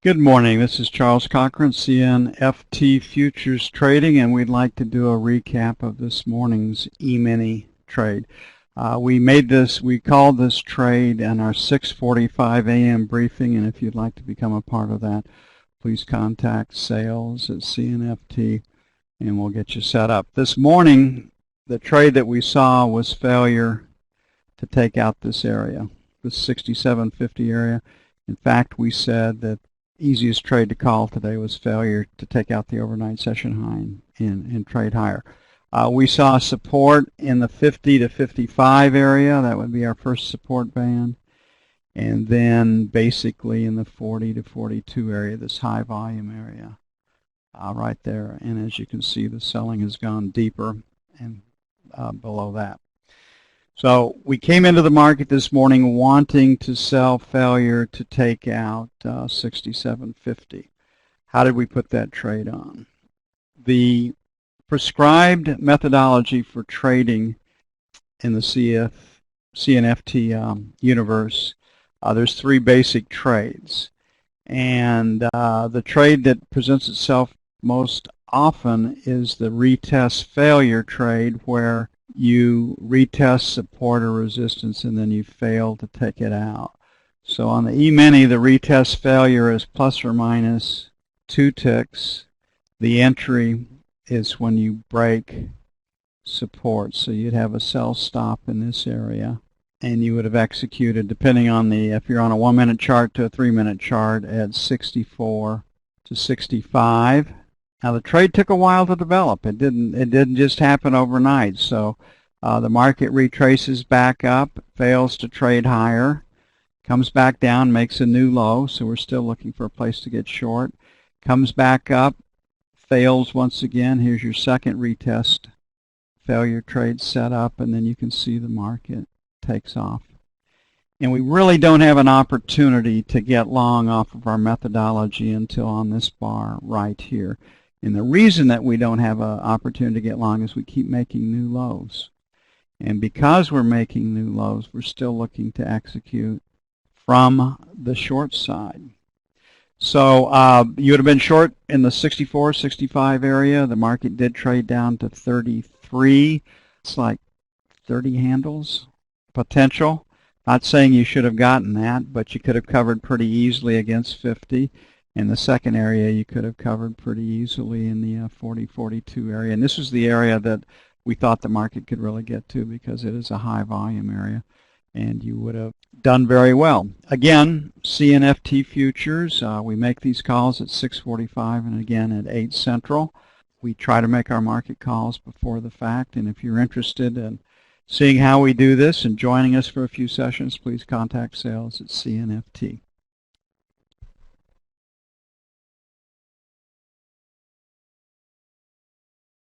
Good morning. This is Charles Cochran, CNFT Futures Trading, and we'd like to do a recap of this morning's E-mini trade. We called this trade in our 6:45 a.m. briefing, and if you'd like to become a part of that, please contact sales at CNFT, and we'll get you set up. This morning, the trade that we saw was failure to take out this area, this 67.50 area. In fact, we said that easiest trade to call today was failure to take out the overnight session high and trade higher. We saw support in the 50 to 55 area. That would be our first support band. And then basically in the 40 to 42 area, this high volume area right there. And as you can see, the selling has gone deeper and below that. So we came into the market this morning wanting to sell failure to take out 67.50. How did we put that trade on? The prescribed methodology for trading in the CNFT universe, there's three basic trades. And the trade that presents itself most often is the retest failure trade, where you retest support or resistance and then you fail to take it out. So on the E-mini, the retest failure is plus or minus 2 ticks. The entry is when you break support. So you'd have a sell stop in this area, and you would have executed, depending on if you're on a 1-minute chart to a 3-minute chart, at 64 to 65. Now the trade took a while to develop. It didn't just happen overnight. So the market retraces back up, fails to trade higher, comes back down, makes a new low. So we're still looking for a place to get short. Comes back up, fails once again. Here's your second retest failure trade set up, and then you can see the market takes off. And we really don't have an opportunity to get long off of our methodology until on this bar right here. And the reason that we don't have an opportunity to get long is we keep making new lows. And because we're making new lows, we're still looking to execute from the short side. So you would have been short in the 64, 65 area. The market did trade down to 33. It's like 30 handles potential. Not saying you should have gotten that, but you could have covered pretty easily against 50. In the second area, you could have covered pretty easily in the 40, 42 area. And this was the area that we thought the market could really get to because it is a high volume area, and you would have done very well. Again, CNFT futures, we make these calls at 6:45 and again at 8 Central. We try to make our market calls before the fact, and if you're interested in seeing how we do this and joining us for a few sessions, please contact sales at CNFT.